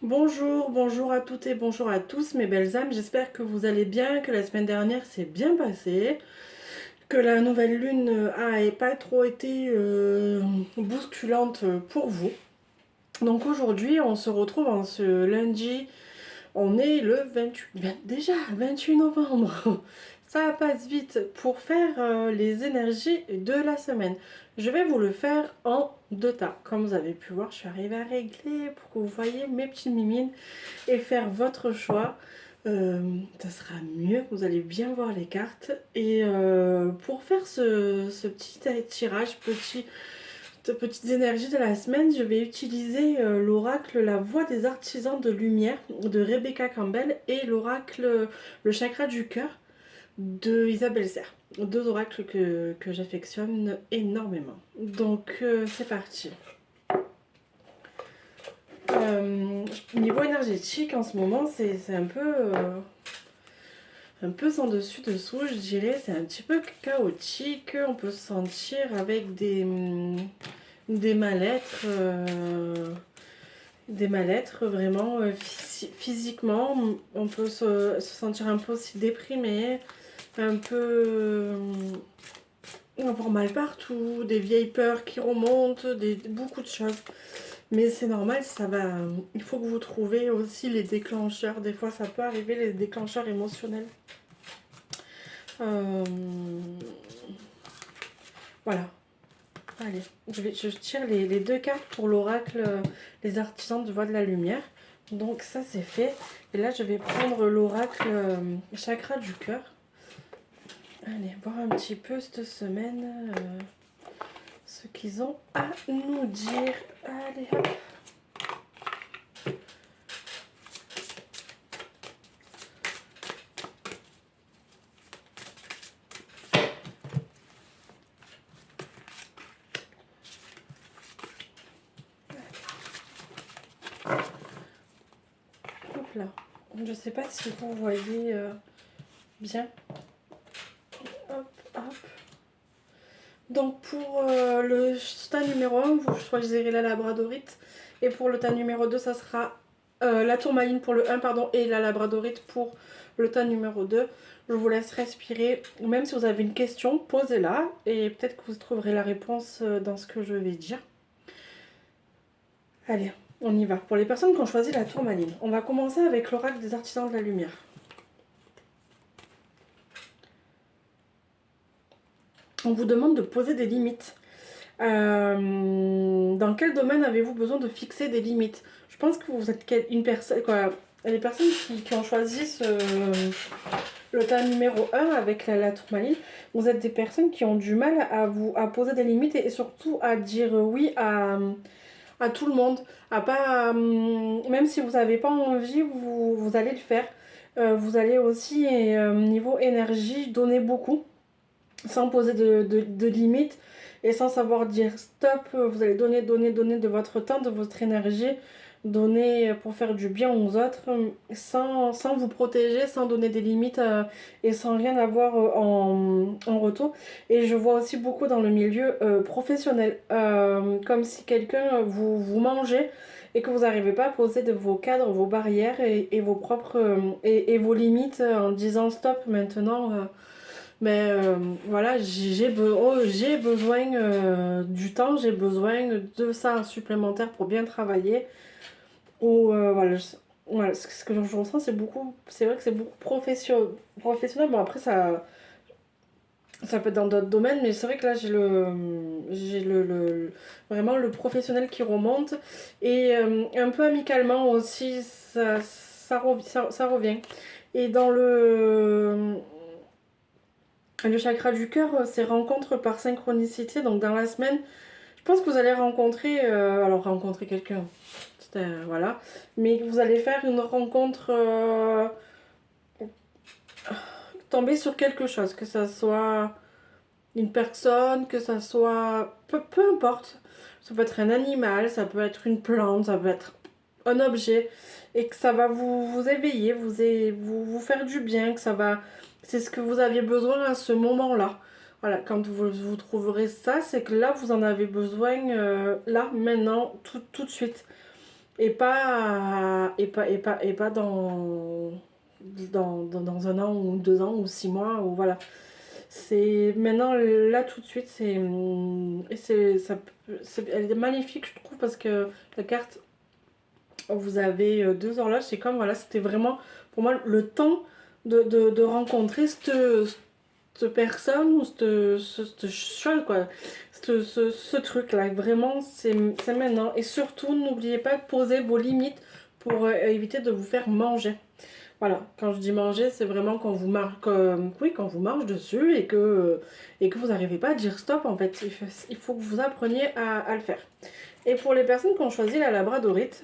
Bonjour, bonjour à toutes et bonjour à tous mes belles âmes, j'espère que vous allez bien, que la semaine dernière s'est bien passée, que la nouvelle lune a pas trop été bousculante pour vous. Donc aujourd'hui on se retrouve en ce lundi, on est le 28 novembre. Ça passe vite pour faire les énergies de la semaine. Je vais vous le faire en deux tas. Comme vous avez pu voir, je suis arrivée à régler pour que vous voyez mes petites mimines et faire votre choix. Ça sera mieux, vous allez bien voir les cartes. Et pour faire ce petit tirage, petites énergies de la semaine, je vais utiliser l'oracle La Voix des Artisans de Lumière de Rebecca Campbell et l'oracle Le Chakra du Cœur de Isabelle Serre. Deux oracles que j'affectionne énormément. Donc c'est parti. Niveau énergétique, en ce moment, c'est un peu sans dessus dessous, je dirais. C'est un petit peu chaotique. On peut se sentir avec des mal-être. Des mal-être vraiment physiquement. On peut se sentir un peu aussi déprimé, un peu avoir mal partout, des vieilles peurs qui remontent, beaucoup de choses. Mais c'est normal, ça va. Il faut que vous trouviez aussi les déclencheurs. Des fois, ça peut arriver, les déclencheurs émotionnels. Euh, Voilà. Allez, je tire les deux cartes pour l'oracle Les Artisans de Voix de la Lumière. Donc ça, c'est fait. Et là, je vais prendre l'oracle Chakra du Cœur. Allez, voir un petit peu cette semaine ce qu'ils ont à nous dire. Allez, hop. Hop là. Je sais pas si vous voyez bien. Hop, hop. Donc pour le tas numéro 1, vous choisirez la labradorite. Et pour le tas numéro 2, ça sera la tourmaline pour le 1, pardon, et la labradorite pour le tas numéro 2. Je vous laisse respirer. Même si vous avez une question, posez-la. Et peut-être que vous trouverez la réponse dans ce que je vais dire. Allez, on y va. Pour les personnes qui ont choisi la tourmaline, on va commencer avec l'oracle des artisans de la lumière. On vous demande de poser des limites. Dans quel domaine avez-vous besoin de fixer des limites? Je pense que vous êtes une personne... Les personnes qui ont choisi le tas numéro 1 avec la tourmaline, vous êtes des personnes qui ont du mal à poser des limites et surtout à dire oui à tout le monde. À pas, même si vous n'avez pas envie, vous allez le faire. Vous allez aussi, niveau énergie, donner beaucoup sans poser de limites et sans savoir dire stop. Vous allez donner de votre temps, de votre énergie, donner pour faire du bien aux autres sans vous protéger, sans donner des limites et sans rien avoir en retour. Et je vois aussi beaucoup dans le milieu professionnel, comme si quelqu'un vous mangeait et que vous n'arrivez pas à poser de vos cadres, vos barrières et vos propres et vos limites en disant stop maintenant. Mais voilà, j'ai besoin du temps, j'ai besoin de ça supplémentaire pour bien travailler. Ou voilà, voilà, ce que je ressens, c'est vrai que c'est beaucoup professionnel. Bon, après, ça peut être dans d'autres domaines, mais c'est vrai que là, vraiment le professionnel qui remonte. Et un peu amicalement aussi, ça revient. Et dans le chakra du cœur, c'est rencontre par synchronicité. Donc dans la semaine, je pense que vous allez rencontrer quelqu'un. Voilà. Mais vous allez faire une rencontre, tomber sur quelque chose. Que ça soit une personne, que ça soit... peu importe. Ça peut être un animal, ça peut être une plante, ça peut être un objet. Et que ça va vous éveiller, vous faire du bien, que ça va... C'est ce que vous aviez besoin à ce moment-là. Voilà, quand vous trouverez ça, c'est que là, vous en avez besoin, là, maintenant, tout de suite. et pas dans un an ou 2 ans ou 6 mois ou voilà. C'est maintenant là tout de suite elle est magnifique je trouve parce que la carte vous avez 2 horloges, c'est comme voilà, c'était vraiment pour moi le temps de rencontrer cette personne ou cette chose quoi, ce truc là, vraiment c'est maintenant. Et surtout n'oubliez pas de poser vos limites pour éviter de vous faire manger. Voilà, quand je dis manger, c'est vraiment quand vous oui, quand vous marche dessus et que vous n'arrivez pas à dire stop en fait. Il faut que vous appreniez à le faire. Et pour les personnes qui ont choisi la labradorite,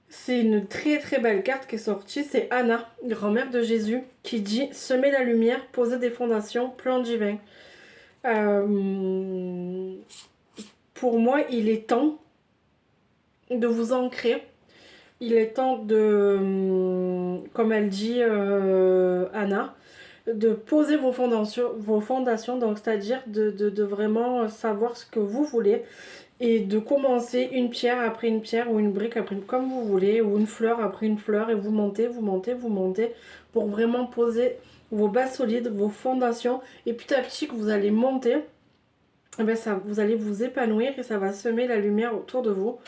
c'est une très très belle carte qui est sortie. C'est Anna, grand-mère de Jésus, qui dit semer la lumière, poser des fondations, plan divin. Euh, pour moi, il est temps de vous ancrer. Il est temps comme elle dit Anna, de poser vos fondations donc c'est-à-dire de vraiment savoir ce que vous voulez et de commencer une pierre après une pierre ou une brique après une, comme vous voulez, ou une fleur après une fleur et vous montez, vous montez, vous montez pour vraiment poser vos bases solides, vos fondations et petit à petit que vous allez monter, eh ben ça, vous allez vous épanouir et ça va semer la lumière autour de vous.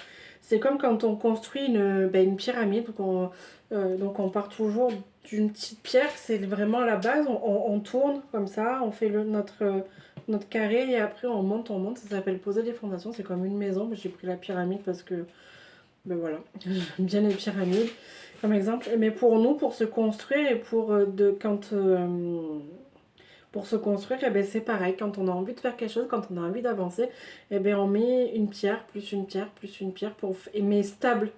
C'est comme quand on construit une pyramide, donc on part toujours d'une petite pierre, c'est vraiment la base, on tourne comme ça, on fait notre carré et après on monte, ça s'appelle poser les fondations, c'est comme une maison, mais j'ai pris la pyramide parce que, ben voilà, j'aime bien les pyramides comme exemple. Mais pour nous, pour se construire et pour se construire, eh ben c'est pareil, quand on a envie de faire quelque chose, quand on a envie d'avancer, eh ben on met une pierre, plus une pierre, plus une pierre, mais stable.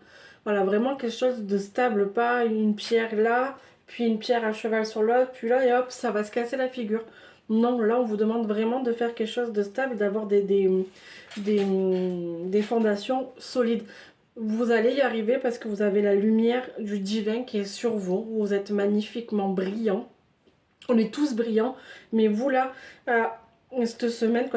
Voilà, vraiment quelque chose de stable, pas une pierre là, puis une pierre à cheval sur l'autre, puis là, et hop, ça va se casser la figure. Non, là, on vous demande vraiment de faire quelque chose de stable, d'avoir des fondations solides. Vous allez y arriver parce que vous avez la lumière du divin qui est sur vous. Vous êtes magnifiquement brillant. On est tous brillants, mais vous là, cette semaine,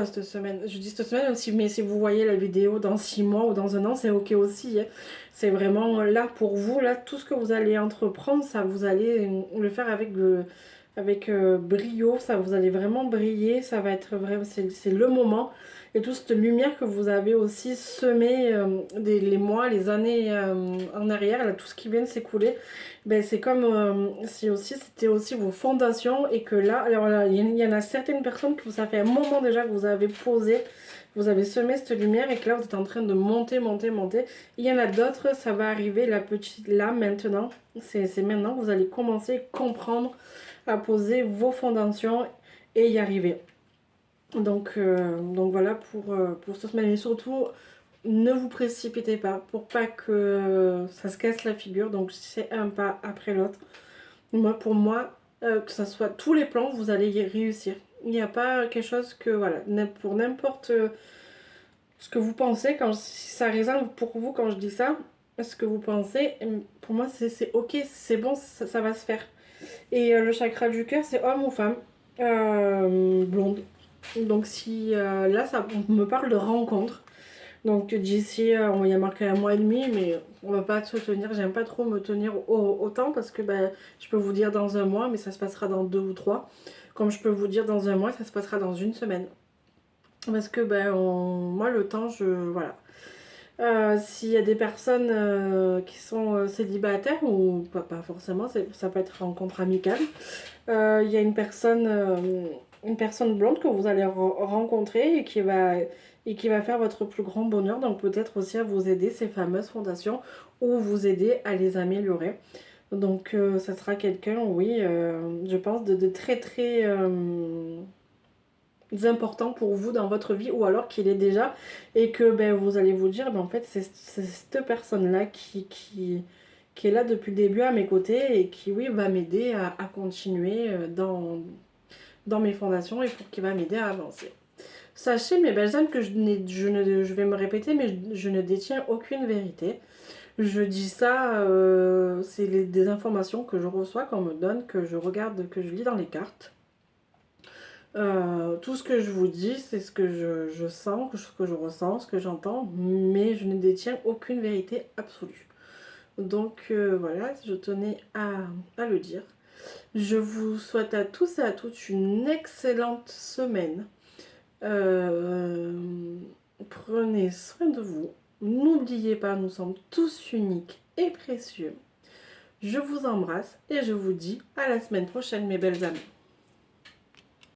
je dis cette semaine aussi, mais si vous voyez la vidéo dans 6 mois ou dans un an, c'est ok aussi. Hein. C'est vraiment là pour vous, là, tout ce que vous allez entreprendre, ça vous allez le faire avec brio, ça vous allez vraiment briller, ça va être vraiment, c'est le moment. Et toute cette lumière que vous avez aussi semée les mois, les années en arrière, là, tout ce qui vient de s'écouler, ben, c'est comme c'était aussi vos fondations et que là, alors là, il y en a certaines personnes que ça fait un moment déjà que vous avez posé, vous avez semé cette lumière et que là vous êtes en train de monter, monter, monter. Il y en a d'autres, ça va arriver la petite là maintenant. C'est maintenant que vous allez commencer à comprendre à poser vos fondations et y arriver. Donc voilà pour cette semaine. Et surtout, ne vous précipitez pas pour pas que ça se casse la figure. Donc c'est un pas après l'autre. Pour moi, que ça soit tous les plans, vous allez y réussir. Il n'y a pas quelque chose que, voilà, pour n'importe ce que vous pensez, si ça résonne pour vous quand je dis ça, ce que vous pensez, pour moi c'est ok, c'est bon, ça va se faire. Et le chakra du cœur, c'est homme ou femme, blonde. Donc si là, on me parle de rencontre. Donc d'ici, il y a marqué un mois et demi, mais on va pas se tenir. J'aime pas trop me tenir autant parce que ben, je peux vous dire dans un mois, mais ça se passera dans 2 ou 3. Comme je peux vous dire dans un mois, ça se passera dans une semaine. Parce que ben, moi, le temps, voilà. S'il y a des personnes qui sont célibataires, ou pas forcément, ça peut être rencontre amicale, il y a une personne blonde que vous allez rencontrer et qui va faire votre plus grand bonheur. Donc peut-être aussi à vous aider ces fameuses fondations ou vous aider à les améliorer. Donc ça sera quelqu'un, oui, je pense, de très très important pour vous dans votre vie ou alors qu'il est déjà et que ben, vous allez vous dire, ben, en fait c'est cette personne-là qui est là depuis le début à mes côtés et qui, oui, va m'aider à continuer dans mes fondations et pour qui va m'aider à avancer. Sachez, mes belles âmes, que je vais me répéter, mais je ne détiens aucune vérité. Je dis ça, c'est des informations que je reçois, qu'on me donne, que je regarde, que je lis dans les cartes. Tout ce que je vous dis, c'est ce que je sens, ce que je ressens, ce que j'entends, mais je ne détiens aucune vérité absolue. Donc voilà, je tenais à le dire. Je vous souhaite à tous et à toutes une excellente semaine. Prenez soin de vous. N'oubliez pas, nous sommes tous uniques et précieux. Je vous embrasse et je vous dis à la semaine prochaine, mes belles amies.